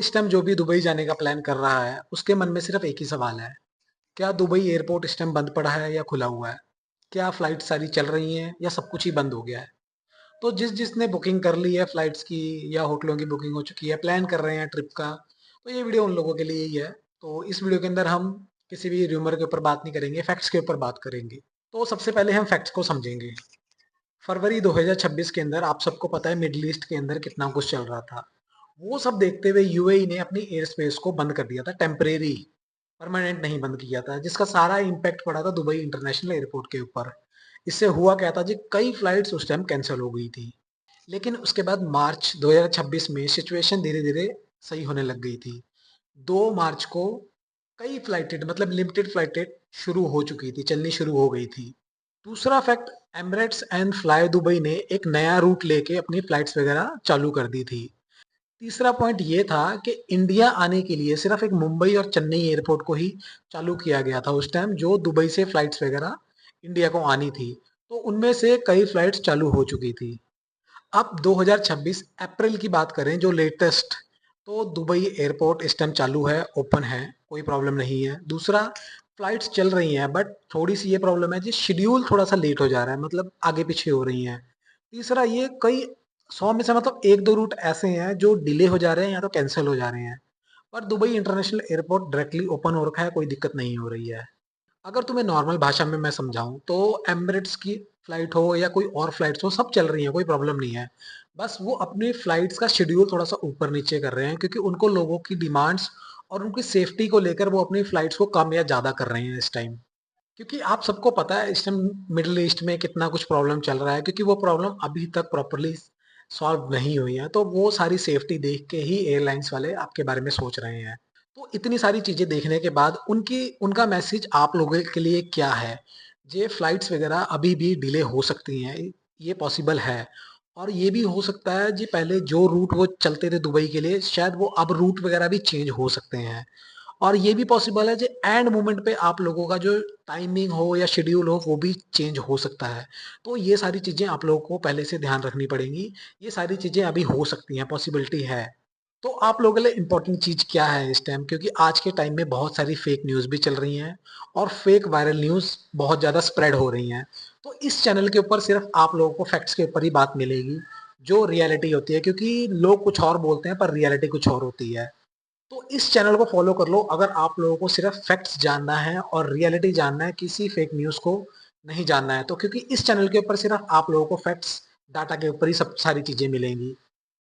इस टाइम जो भी दुबई जाने का प्लान कर रहा है, उसके मन में सिर्फ एक ही सवाल है, क्या दुबई एयरपोर्ट इस टाइम बंद पड़ा है या खुला हुआ है? क्या फ्लाइट सारी चल रही हैं या सब कुछ ही बंद हो गया है? तो जिसने बुकिंग कर ली है फ्लाइट्स की या होटलों की बुकिंग हो चुकी है, प्लान कर रहे हैं ट्रिप का, तो ये वीडियो उन लोगों के लिए ही है। तो इस वीडियो के अंदर हम किसी भी र्यूमर के ऊपर बात नहीं करेंगे, फैक्ट्स के ऊपर बात करेंगे। तो सबसे पहले हम फैक्ट्स को समझेंगे। फरवरी 2026 के अंदर आप सबको पता है मिडल ईस्ट के अंदर कितना कुछ चल रहा था। वो सब देखते हुए यूएई ने अपनी एयर स्पेस को बंद कर दिया था, टेम्परेरी, परमानेंट नहीं बंद किया था, जिसका सारा इम्पैक्ट पड़ा था दुबई इंटरनेशनल एयरपोर्ट के ऊपर। इससे हुआ क्या था जी, कई फ्लाइट्स उस टाइम कैंसिल हो गई थी। लेकिन उसके बाद मार्च 2026 में सिचुएशन धीरे धीरे सही होने लग गई थी। 2 मार्च को कई फ्लाइटें, मतलब लिमिटेड फ्लाइटें शुरू हो चुकी थी, चलनी शुरू हो गई थी। दूसरा fact, Emirates and fly Dubai ने एक नया रूट लेके अपनी फ्लाइट्स वगैरह चालू कर दी थी। तीसरा पॉइंट ये था कि इंडिया आने के लिए सिर्फ एक मुंबई और चेन्नई एयरपोर्ट को ही चालू किया गया था उस टाइम, जो दुबई से फ्लाइट्स वगैरह इंडिया को आनी थी। तो उनमें से कई फ्लाइट्स चालू हो चुकी थी। अब 2026 अप्रैल की बात करें जो लेटेस्ट, तो दुबई एयरपोर्ट इस टाइम चालू है, ओपन है, कोई प्रॉब्लम नहीं है। दूसरा, फ्लाइट्स चल रही हैं, बट थोड़ी सी ये प्रॉब्लम है जी, शेड्यूल थोड़ा सा लेट हो जा रहा है, मतलब आगे पीछे हो रही हैं। तीसरा, ये कई 100 में से मतलब एक दो रूट ऐसे हैं जो डिले हो जा रहे हैं या तो कैंसिल हो जा रहे हैं। पर Dubai international airport directly open हो रखा है, कोई दिक्कत नहीं हो रही है। अगर तुम्हें नॉर्मल भाषा में मैं समझाऊं तो एमिरेट्स की फ्लाइट हो या कोई और फ्लाइट्स हो, सब चल रही हैं, कोई प्रॉब्लम नहीं है। बस वो अपनी फ्लाइट्स का शेड्यूल थोड़ा सा ऊपर नीचे कर रहे हैं, क्योंकि उनको लोगों की डिमांड्स और उनकी सेफ्टी को लेकर वो अपनी फ्लाइट्स को कम या ज़्यादा कर रहे हैं इस टाइम। क्योंकि आप सबको पता है इस टाइम मिडिल ईस्ट में कितना कुछ प्रॉब्लम चल रहा है, क्योंकि वो प्रॉब्लम अभी तक प्रॉपरली सॉल्व नहीं हुई है। तो वो सारी सेफ्टी देख के ही एयरलाइंस वाले आपके बारे में सोच रहे हैं। तो इतनी सारी चीजें देखने के बाद उनका मैसेज आप लोगों के लिए क्या है? ये फ्लाइट्स वगैरह अभी भी डिले हो सकती हैं, ये पॉसिबल है। और ये भी हो सकता है जी, पहले जो रूट वो चलते थे दुबई के लिए, शायद वो अब रूट वगैरह भी चेंज हो सकते हैं। और ये भी पॉसिबल है जो एंड मोमेंट पे आप लोगों का जो टाइमिंग हो या शेड्यूल हो वो भी चेंज हो सकता है। तो ये सारी चीज़ें आप लोगों को पहले से ध्यान रखनी पड़ेंगी। ये सारी चीज़ें अभी हो सकती हैं, पॉसिबिलिटी है। तो आप लोगों के लिए इम्पोर्टेंट चीज़ क्या है इस टाइम, क्योंकि आज के टाइम में बहुत सारी फेक न्यूज़ भी चल रही हैं और फेक वायरल न्यूज़ बहुत ज़्यादा स्प्रेड हो रही हैं। तो इस चैनल के ऊपर सिर्फ आप लोगों को फैक्ट्स के ऊपर ही बात मिलेगी, जो रियलिटी होती है, क्योंकि लोग कुछ और बोलते हैं पर रियलिटी कुछ और होती है। तो इस चैनल को फॉलो कर लो अगर आप लोगों को सिर्फ फैक्ट्स जानना है और रियलिटी जानना है, किसी फेक न्यूज़ को नहीं जानना है। तो क्योंकि इस चैनल के ऊपर सिर्फ आप लोगों को फैक्ट्स, डाटा के ऊपर ही सब सारी चीज़ें मिलेंगी।